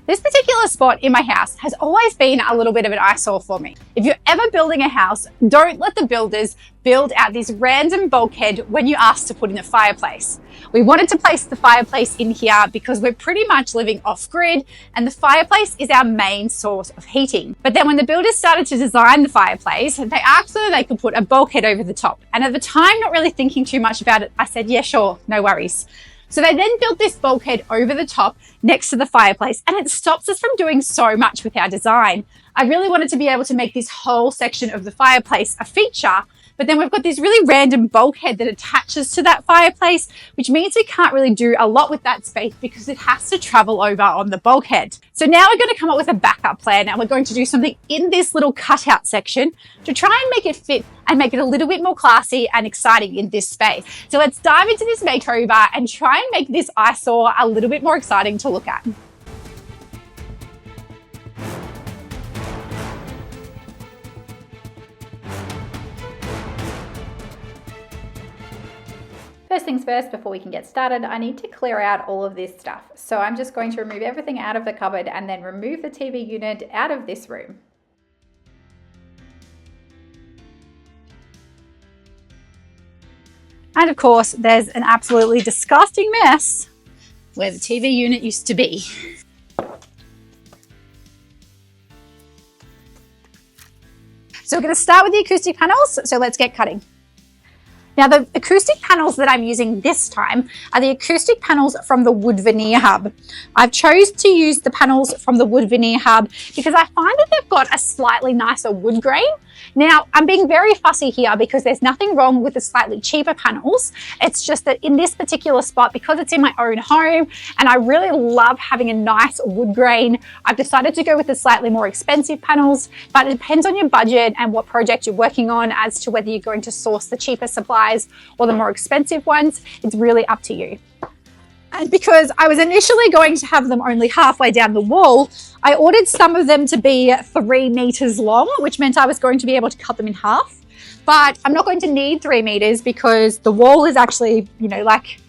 This particular spot in my house has always been a little bit of an eyesore for me. If you're ever building a house, don't let the builders build out this random bulkhead when you ask to put in a fireplace. We wanted to place the fireplace in here because we're pretty much living off grid and the fireplace is our main source of heating. But then when the builders started to design the fireplace, they asked whether they could put a bulkhead over the top. And at the time, not really thinking too much about it, I said, yeah, sure, no worries. So they then built this bulkhead over the top next to the fireplace, and it stops us from doing so much with our design. I really wanted to be able to make this whole section of the fireplace a feature, but then we've got this really random bulkhead that attaches to that fireplace, which means we can't really do a lot with that space because it has to travel over on the bulkhead. So now we're going to come up with a backup plan, and we're going to do something in this little cutout section to try and make it fit and make it a little bit more classy and exciting in this space. So let's dive into this makeover and try and make this eyesore a little bit more exciting to look at. First things first, before we can get started, I need to clear out all of this stuff. So I'm just going to remove everything out of the cupboard and then remove the TV unit out of this room. And of course, there's an absolutely disgusting mess where the TV unit used to be. So we're going to start with the acoustic panels, so let's get cutting. Now the acoustic panels that I'm using this time are the acoustic panels from the wood veneer hub. I've chose to use the panels from the wood veneer hub because I find that they've got a slightly nicer wood grain. Now I'm being very fussy here because there's nothing wrong with the slightly cheaper panels. It's just that in this particular spot, because it's in my own home and I really love having a nice wood grain, I've decided to go with the slightly more expensive panels, but it depends on your budget and what project you're working on as to whether you're going to source the cheaper supplies or the more expensive ones. It's really up to you. And because I was initially going to have them only halfway down the wall, I ordered some of them to be 3 meters long, which meant I was going to be able to cut them in half. But I'm not going to need 3 meters because the wall is actually, like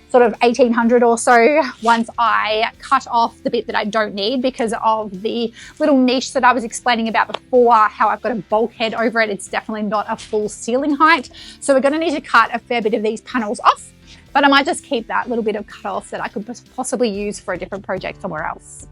sort of 1800 or so once I cut off the bit that I don't need because of the little niche that I was explaining about before, how I've got a bulkhead over it. It's definitely not a full ceiling height. So we're going to need to cut a fair bit of these panels off, but I might just keep that little bit of cut off that I could possibly use for a different project somewhere else.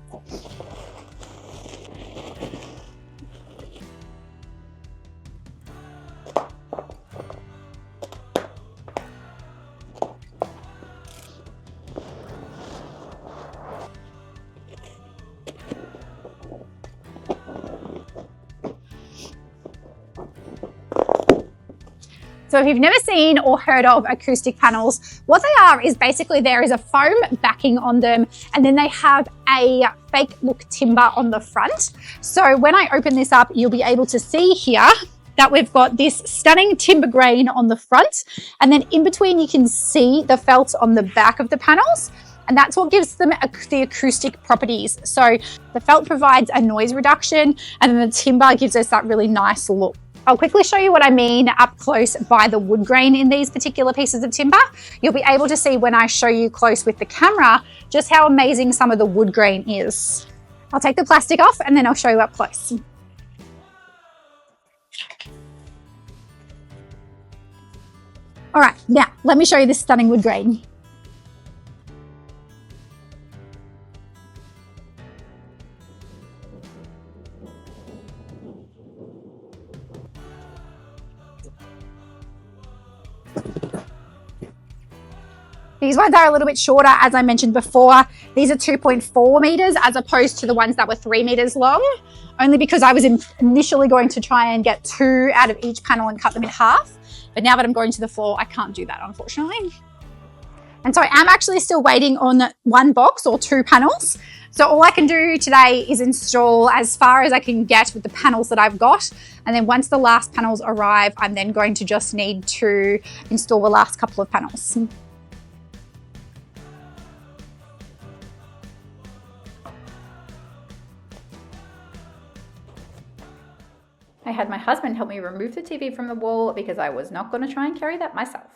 So if you've never seen or heard of acoustic panels, what they are is basically there is a foam backing on them and then they have a fake look timber on the front. So when I open this up, you'll be able to see here that we've got this stunning timber grain on the front, and then in between you can see the felt on the back of the panels. And that's what gives them the acoustic properties. So the felt provides a noise reduction and then the timber gives us that really nice look. I'll quickly show you what I mean up close by the wood grain in these particular pieces of timber. You'll be able to see when I show you close with the camera just how amazing some of the wood grain is. I'll take the plastic off and then I'll show you up close. All right, now let me show you this stunning wood grain. These ones are a little bit shorter, as I mentioned before. These are 2.4 meters as opposed to the ones that were 3 meters long, only because I was initially going to try and get 2 out of each panel and cut them in half. But now that I'm going to the floor, I can't do that, unfortunately. And so I am actually still waiting on 1 box or 2 panels. So all I can do today is install as far as I can get with the panels that I've got. And then once the last panels arrive, I'm then going to just need to install the last couple of panels. I had my husband help me remove the TV from the wall because I was not going to try and carry that myself.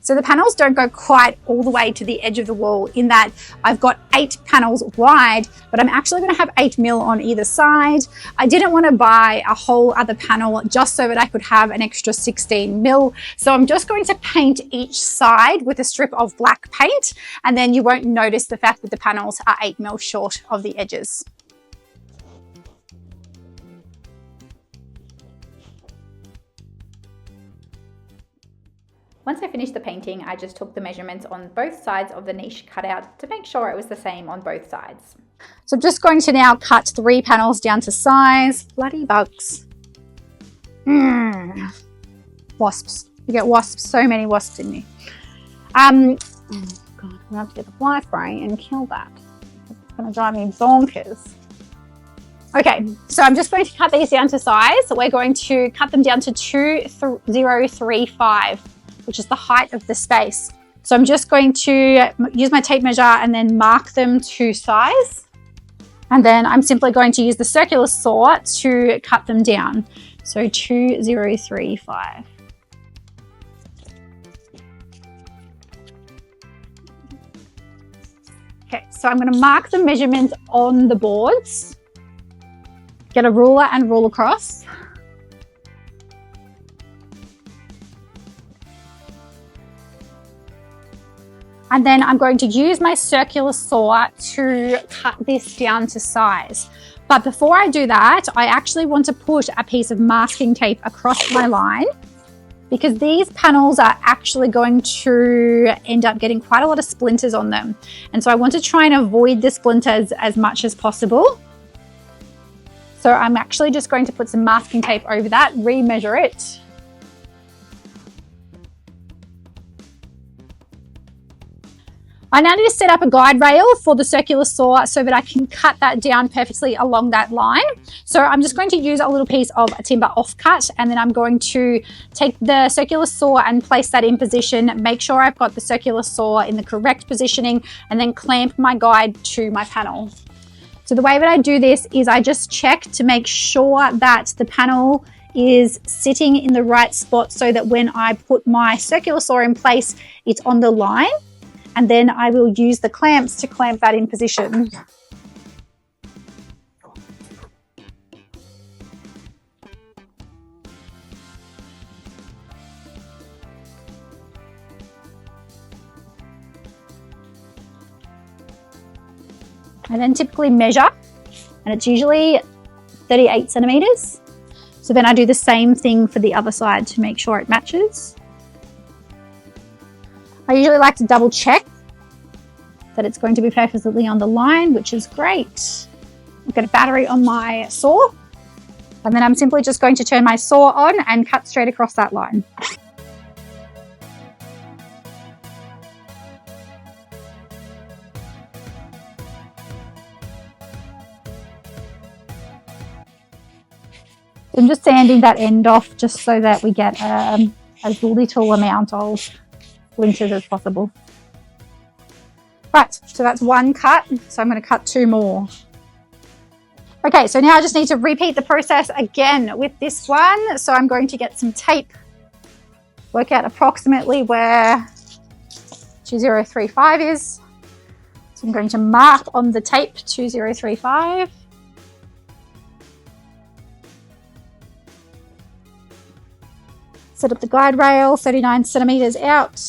So the panels don't go quite all the way to the edge of the wall, in that I've got 8 panels wide, but I'm actually going to have 8 mil on either side. I didn't want to buy a whole other panel just so that I could have an extra 16 mil. So I'm just going to paint each side with a strip of black paint, and then you won't notice the fact that the panels are 8 mil short of the edges. Once I finished the painting, I just took the measurements on both sides of the niche cutout to make sure it was the same on both sides. So I'm just going to now cut 3 panels down to size. Bloody bugs. Wasps. You get wasps, so many wasps in you. Oh God, I'm gonna have to get the fly spray and kill that. It's gonna drive me bonkers. Okay, so I'm just going to cut these down to size. So we're going to cut them down to 2035. Which is the height of the space. So I'm just going to use my tape measure and then mark them to size. And then I'm simply going to use the circular saw to cut them down. So 2035. Okay, so I'm going to mark the measurements on the boards. Get a ruler and rule across. And then I'm going to use my circular saw to cut this down to size. But before I do that, I actually want to put a piece of masking tape across my line, because these panels are actually going to end up getting quite a lot of splinters on them. And so I want to try and avoid the splinters as much as possible. So I'm actually just going to put some masking tape over that, remeasure it. I now need to set up a guide rail for the circular saw so that I can cut that down perfectly along that line. So I'm just going to use a little piece of timber offcut, and then I'm going to take the circular saw and place that in position, make sure I've got the circular saw in the correct positioning, and then clamp my guide to my panel. So the way that I do this is I just check to make sure that the panel is sitting in the right spot so that when I put my circular saw in place, it's on the line. And then I will use the clamps to clamp that in position. I then typically measure, and it's usually 38 centimeters. So then I do the same thing for the other side to make sure it matches. I usually like to double check that it's going to be perfectly on the line, which is great. I've got a battery on my saw, and then I'm simply just going to turn my saw on and cut straight across that line. I'm just sanding that end off just so that we get as little amount of splinters as possible. Right, so that's one cut, so I'm going to cut 2 more. Okay, so now I just need to repeat the process again with this one. So I'm going to get some tape, work out approximately where 2035 is. So I'm going to mark on the tape 2035. Set up the guide rail 39 centimeters out.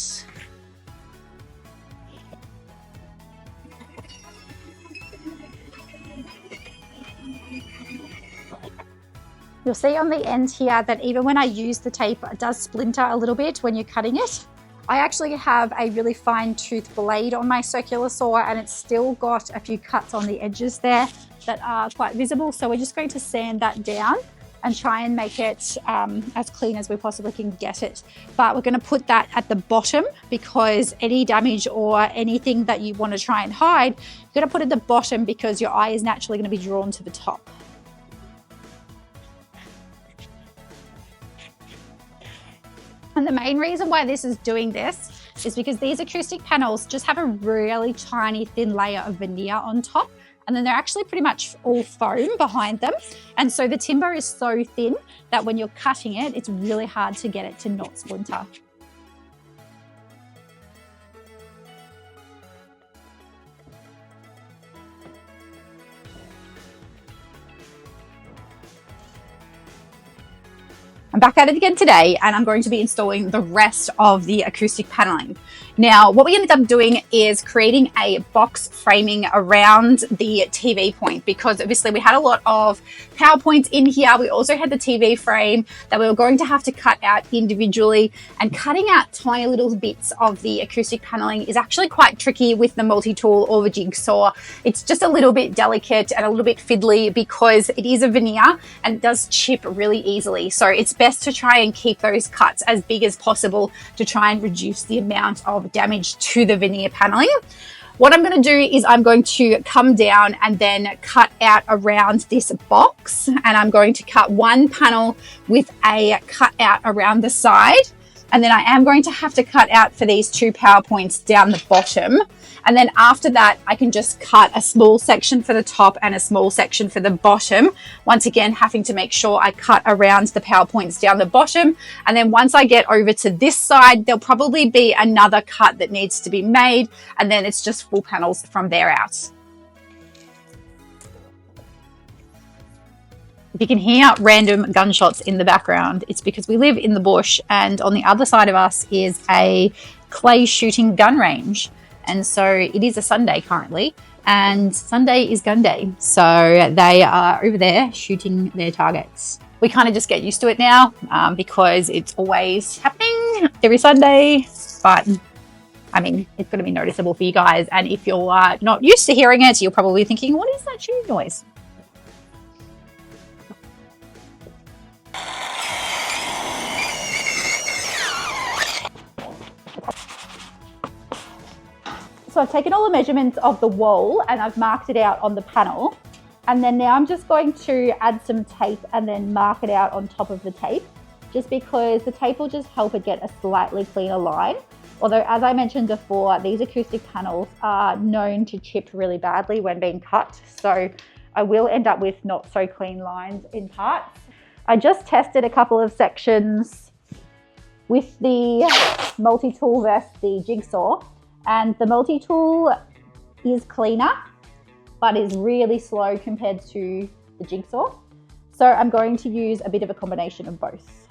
You'll see on the end here that even when I use the tape, it does splinter a little bit when you're cutting it. I actually have a really fine tooth blade on my circular saw, and it's still got a few cuts on the edges there that are quite visible. So we're just going to sand that down and try and make it as clean as we possibly can get it. But we're going to put that at the bottom, because any damage or anything that you want to try and hide, you're going to put it at the bottom, because your eye is naturally going to be drawn to the top. And the main reason why this is doing this is because these acoustic panels just have a really tiny thin layer of veneer on top, and then they're actually pretty much all foam behind them. And so the timber is so thin that when you're cutting it, it's really hard to get it to not splinter. I'm back at it again today, and I'm going to be installing the rest of the acoustic paneling. Now, what we ended up doing is creating a box framing around the TV point, because obviously we had a lot of power points in here. We also had the TV frame that we were going to have to cut out individually, and cutting out tiny little bits of the acoustic paneling is actually quite tricky with the multi-tool or the jigsaw. It's just a little bit delicate and a little bit fiddly because it is a veneer and it does chip really easily. So it's best to try and keep those cuts as big as possible to try and reduce the amount of damage to the veneer paneling. What I'm going to do is I'm going to come down and then cut out around this box, and I'm going to cut one panel with a cut out around the side. And then I am going to have to cut out for these two power points down the bottom. And then after that, I can just cut a small section for the top and a small section for the bottom. Once again, having to make sure I cut around the power points down the bottom. And then once I get over to this side, there'll probably be another cut that needs to be made. And then it's just full panels from there out. If you can hear random gunshots in the background, it's because we live in the bush, and on the other side of us is a clay shooting gun range. And so it is a Sunday currently, and Sunday is gun day. So they are over there shooting their targets. We kind of just get used to it now because it's always happening every Sunday. But I mean, it's going to be noticeable for you guys. And if you're not used to hearing it, you're probably thinking, what is that shooting noise? So I've taken all the measurements of the wall and I've marked it out on the panel. And then now I'm just going to add some tape and then mark it out on top of the tape, just because the tape will just help it get a slightly cleaner line. Although, as I mentioned before, these acoustic panels are known to chip really badly when being cut. So I will end up with not so clean lines in parts. I just tested a couple of sections with the multi-tool versus the jigsaw. And the multi-tool is cleaner, but is really slow compared to the jigsaw. So I'm going to use a bit of a combination of both.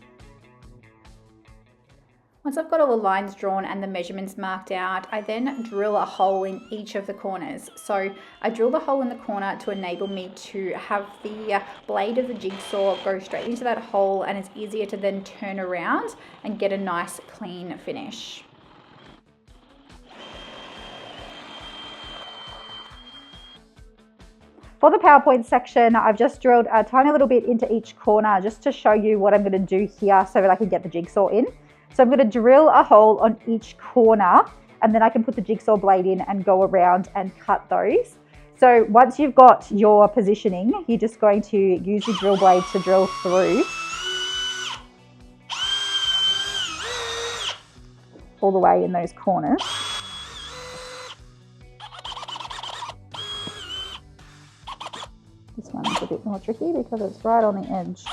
Once I've got all the lines drawn and the measurements marked out, I then drill a hole in each of the corners. So I drill the hole in the corner to enable me to have the blade of the jigsaw go straight into that hole, and it's easier to then turn around and get a nice clean finish. For the PowerPoint section, I've just drilled a tiny little bit into each corner just to show you what I'm going to do here so that I can get the jigsaw in. So I'm going to drill a hole on each corner, and then I can put the jigsaw blade in and go around and cut those. So once you've got your positioning, you're just going to use your drill blade to drill through all the way in those corners. This one's a bit more tricky because it's right on the edge.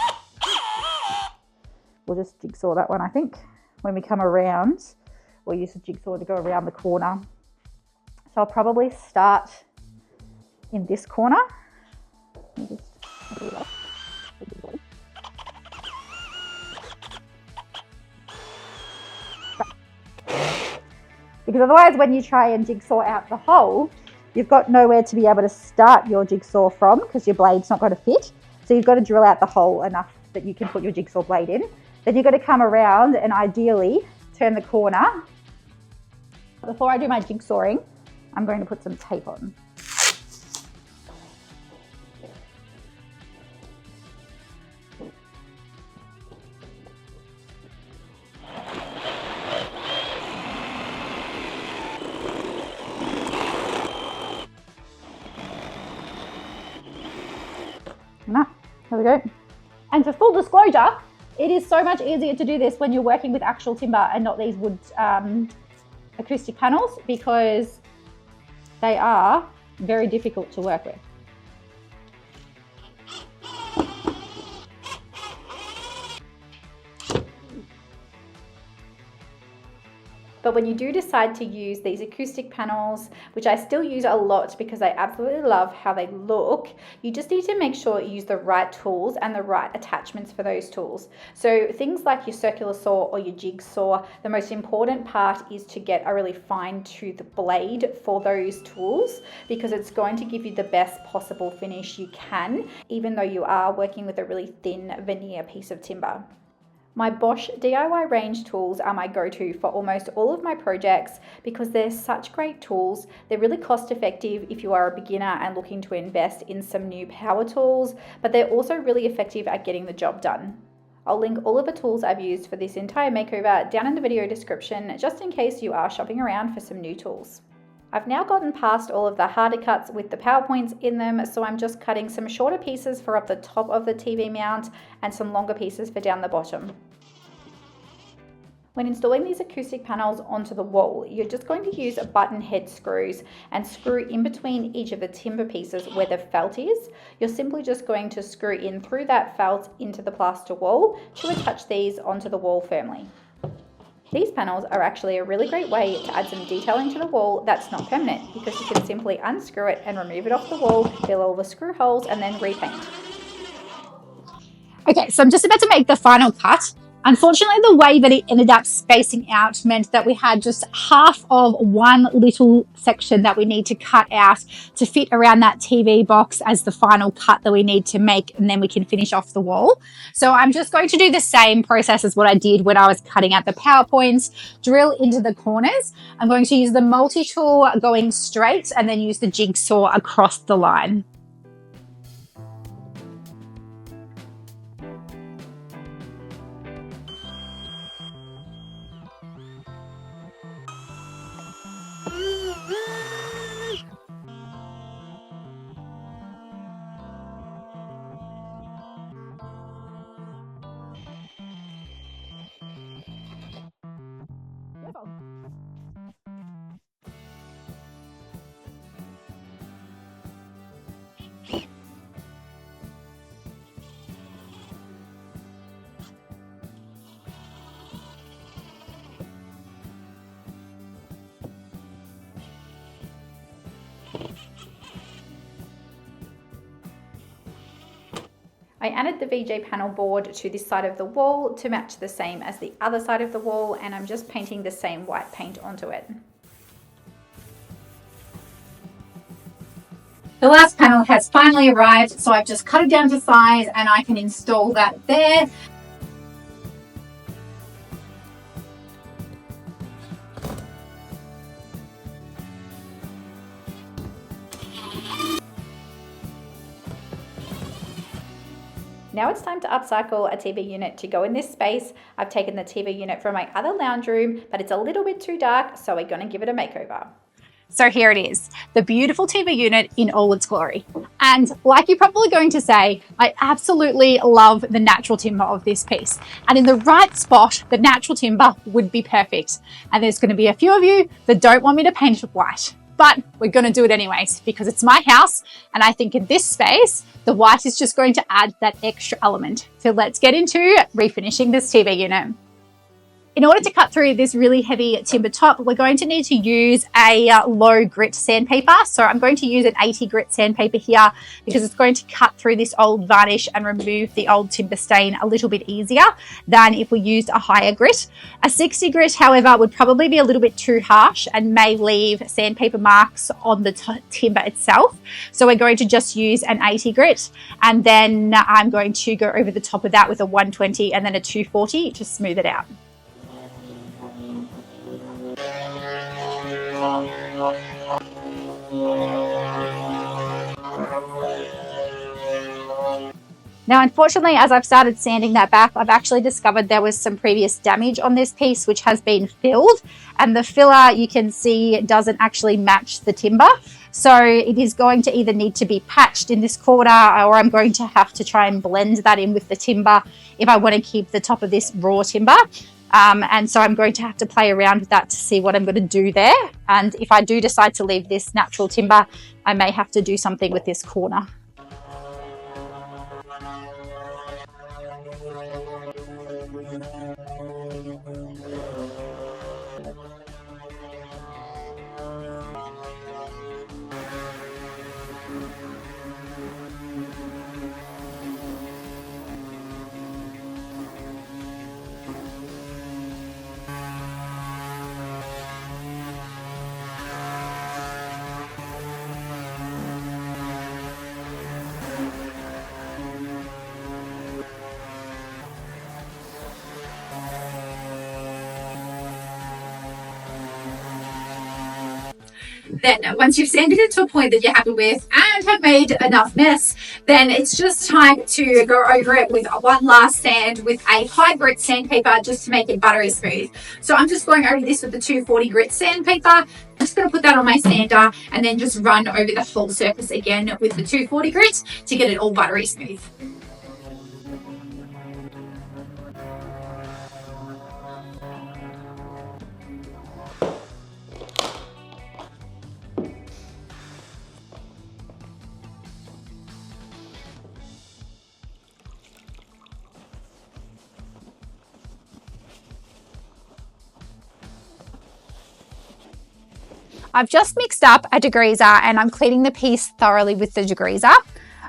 We'll just jigsaw that one, I think. When we come around, we'll use the jigsaw to go around the corner. So I'll probably start in this corner. Because otherwise, when you try and jigsaw out the hole, you've got nowhere to be able to start your jigsaw from because your blade's not going to fit. So you've got to drill out the hole enough that you can put your jigsaw blade in. Then you've got to come around and ideally turn the corner. Before I do my jigsawing, I'm going to put some tape on. There we go. And for full disclosure, it is so much easier to do this when you're working with actual timber and not these wood acoustic panels, because they are very difficult to work with. But when you do decide to use these acoustic panels, which I still use a lot because I absolutely love how they look, you just need to make sure you use the right tools and the right attachments for those tools. So things like your circular saw or your jigsaw, the most important part is to get a really fine-tooth blade for those tools, because it's going to give you the best possible finish you can, even though you are working with a really thin veneer piece of timber. My Bosch DIY range tools are my go-to for almost all of my projects because they're such great tools. They're really cost effective if you are a beginner and looking to invest in some new power tools, but they're also really effective at getting the job done. I'll link all of the tools I've used for this entire makeover down in the video description, just in case you are shopping around for some new tools. I've now gotten past all of the harder cuts with the power points in them, so I'm just cutting some shorter pieces for up the top of the TV mount and some longer pieces for down the bottom. When installing these acoustic panels onto the wall, you're just going to use button head screws and screw in between each of the timber pieces where the felt is. You're simply just going to screw in through that felt into the plaster wall to attach these onto the wall firmly. These panels are actually a really great way to add some detailing to the wall that's not permanent, because you can simply unscrew it and remove it off the wall, fill all the screw holes and then repaint. Okay, so I'm just about to make the final cut. Unfortunately, the way that it ended up spacing out meant that we had just half of one little section that we need to cut out to fit around that TV box as the final cut that we need to make, and then we can finish off the wall. So I'm just going to do the same process as what I did when I was cutting out the power points, drill into the corners. I'm going to use the multi-tool going straight and then use the jigsaw across the line. I added the VJ panel board to this side of the wall to match the same as the other side of the wall, and I'm just painting the same white paint onto it. The last panel has finally arrived, so I've just cut it down to size and I can install that there. Now it's time to upcycle a TV unit to go in this space. I've taken the TV unit from my other lounge room, but it's a little bit too dark, so we're going to give it a makeover. So here it is, the beautiful TV unit in all its glory. And like you're probably going to say, I absolutely love the natural timber of this piece. And in the right spot, the natural timber would be perfect. And there's going to be a few of you that don't want me to paint it white. But we're going to do it anyways because it's my house, and I think in this space, the white is just going to add that extra element. So let's get into refinishing this TV unit. In order to cut through this really heavy timber top, we're going to need to use a low grit sandpaper. So I'm going to use an 80 grit sandpaper here because it's going to cut through this old varnish and remove the old timber stain a little bit easier than if we used a higher grit. A 60 grit, however, would probably be a little bit too harsh and may leave sandpaper marks on the timber itself. So we're going to just use an 80 grit, and then I'm going to go over the top of that with a 120 and then a 240 to smooth it out. Now, unfortunately, as I've started sanding that back, I've actually discovered there was some previous damage on this piece, which has been filled, and the filler you can see doesn't actually match the timber. So it is going to either need to be patched in this corner, or I'm going to have to try and blend that in with the timber if I want to keep the top of this raw timber. And so I'm going to have to play around with that to see what I'm going to do there. And if I do decide to leave this natural timber, I may have to do something with this corner. then once you've sanded it to a point that you're happy with and have made enough mess, then it's just time to go over it with one last sand with a high grit sandpaper just to make it buttery smooth. So I'm just going over this with the 240 grit sandpaper. I'm just going to put that on my sander and then just run over the whole surface again with the 240 grit to get it all buttery smooth. I've just mixed up a degreaser and I'm cleaning the piece thoroughly with the degreaser.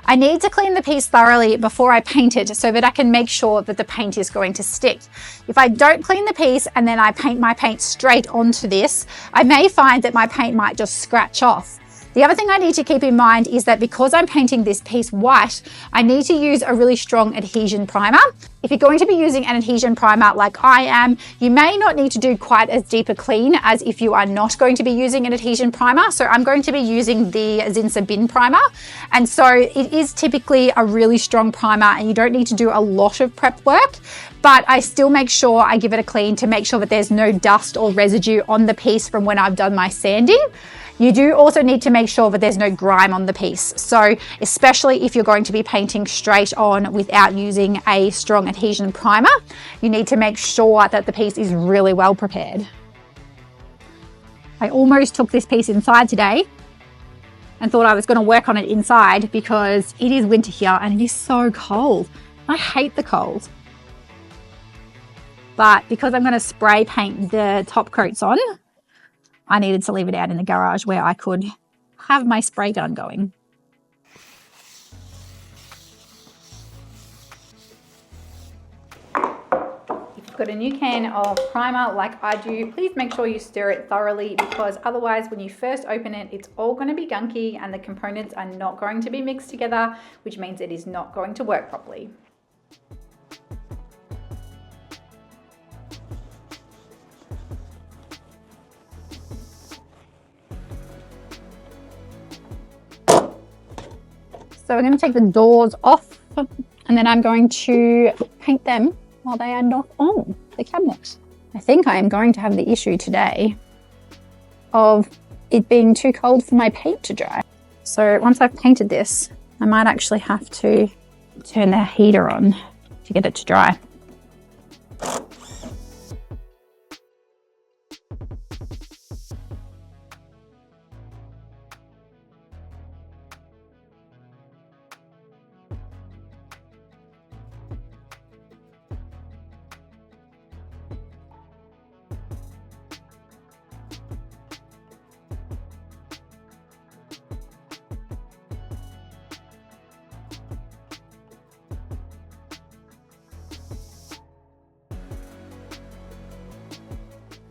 I need to clean the piece thoroughly before I paint it so that I can make sure that the paint is going to stick. If I don't clean the piece and then I paint my paint straight onto this, I may find that my paint might just scratch off. The other thing I need to keep in mind is that because I'm painting this piece white, I need to use a really strong adhesion primer. If you're going to be using an adhesion primer like I am, you may not need to do quite as deep a clean as if you are not going to be using an adhesion primer. So I'm going to be using the Zinsser Bin primer. And so it is typically a really strong primer and you don't need to do a lot of prep work, but I still make sure I give it a clean to make sure that there's no dust or residue on the piece from when I've done my sanding. You do also need to make sure that there's no grime on the piece. So especially if you're going to be painting straight on without using a strong adhesion primer, you need to make sure that the piece is really well prepared. I almost took this piece inside today and thought I was going to work on it inside because it is winter here and it is so cold. I hate the cold. But because I'm going to spray paint the top coats on, I needed to leave it out in the garage where I could have my spray gun going. If you've got a new can of primer like I do, please make sure you stir it thoroughly because otherwise when you first open it, it's all going to be gunky and the components are not going to be mixed together, which means it is not going to work properly. So we're going to take the doors off and then I'm going to paint them while they are not on the cabinet. I think I am going to have the issue today of it being too cold for my paint to dry. So once I've painted this, I might actually have to turn the heater on to get it to dry.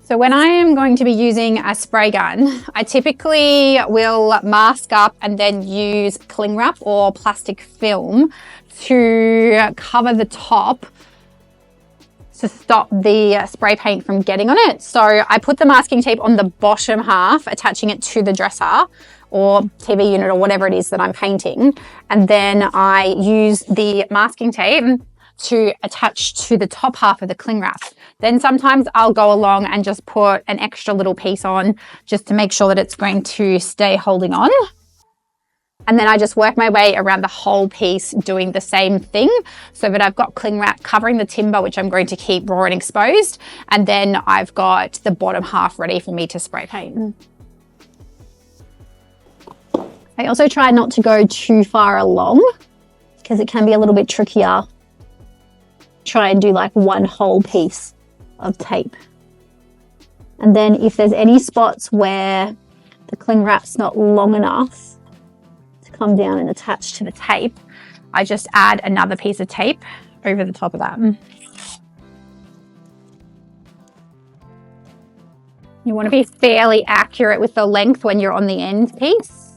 So when I am going to be using a spray gun, I typically will mask up and then use cling wrap or plastic film to cover the top to stop the spray paint from getting on it. So I put the masking tape on the bottom half, attaching it to the dresser or TV unit or whatever it is that I'm painting. And then I use the masking tape to attach to the top half of the cling wrap. Then sometimes I'll go along and just put an extra little piece on just to make sure that it's going to stay holding on. And then I just work my way around the whole piece doing the same thing so that I've got cling wrap covering the timber, which I'm going to keep raw and exposed. And then I've got the bottom half ready for me to spray paint. I also try not to go too far along because it can be a little bit trickier. Try and do like one whole piece of tape. And then if there's any spots where the cling wrap's not long enough to come down and attach to the tape, I just add another piece of tape over the top of that. You want to be fairly accurate with the length when you're on the end piece.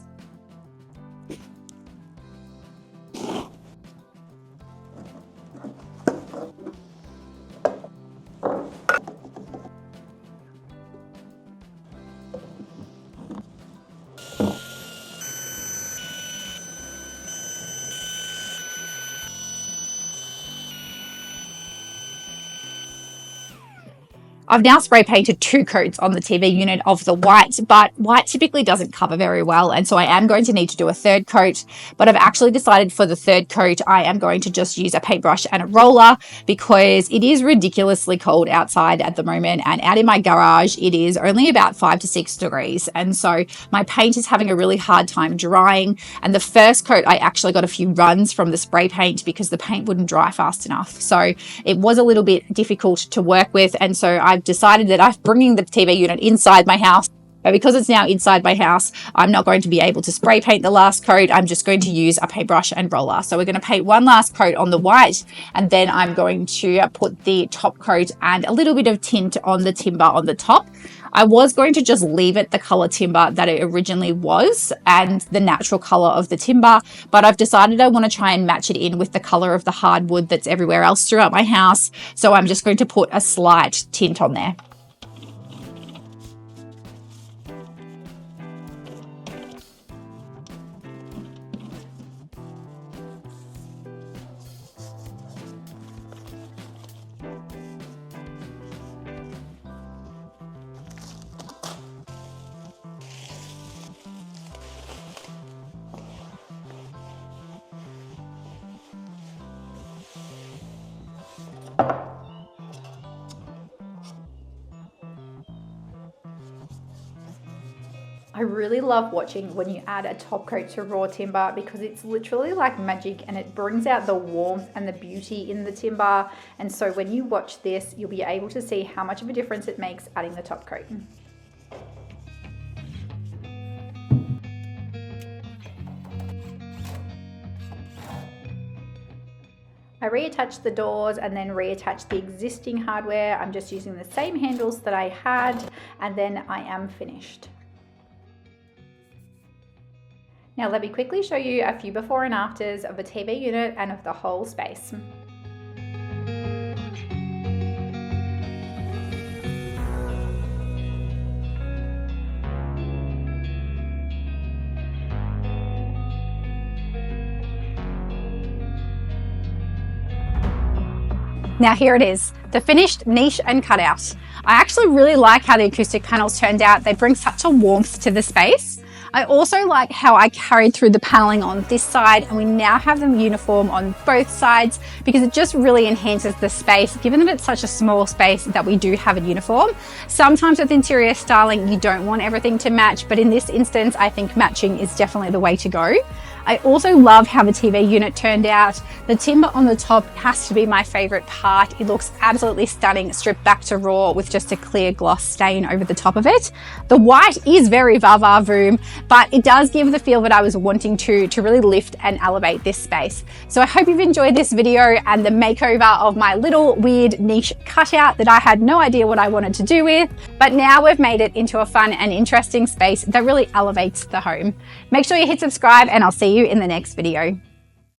I've now spray painted 2 coats on the TV unit of the white, but white typically doesn't cover very well, and so I am going to need to do a 3rd coat. But I've actually decided for the 3rd coat I am going to just use a paintbrush and a roller, because it is ridiculously cold outside at the moment, and out in my garage it is only about 5 to 6 degrees, and so my paint is having a really hard time drying. And the 1st coat I actually got a few runs from the spray paint because the paint wouldn't dry fast enough, so it was a little bit difficult to work with. And so I've decided that I'm bringing the TV unit inside my house. But because it's now inside my house, I'm not going to be able to spray paint the last coat. I'm just going to use a paintbrush and roller. So we're going to paint one last coat on the white, and then I'm going to put the top coat and a little bit of tint on the timber on the top. I was going to just leave it the color timber that it originally was and the natural color of the timber, but I've decided I want to try and match it in with the color of the hardwood that's everywhere else throughout my house. So I'm just going to put a slight tint on there. I really love watching when you add a top coat to raw timber, because it's literally like magic and it brings out the warmth and the beauty in the timber. And so when you watch this, you'll be able to see how much of a difference it makes adding the top coat. I reattached the doors and then reattached the existing hardware. I'm just using the same handles that I had, and then I am finished. Now let me quickly show you a few before and afters of the TV unit and of the whole space. Now here it is, the finished niche and cutout. I actually really like how the acoustic panels turned out. They bring such a warmth to the space. I also like how I carried through the paneling on this side, and we now have them uniform on both sides, because it just really enhances the space, given that it's such a small space that we do have a uniform. Sometimes with interior styling, you don't want everything to match, but in this instance, I think matching is definitely the way to go. I also love how the TV unit turned out. The timber on the top has to be my favorite part. It looks absolutely stunning, stripped back to raw with just a clear gloss stain over the top of it. The white is very va-va-voom, but it does give the feel that I was wanting to really lift and elevate this space. So I hope you've enjoyed this video and the makeover of my little weird niche cutout that I had no idea what I wanted to do with, but now we've made it into a fun and interesting space that really elevates the home. Make sure you hit subscribe, and I'll see you in the next video.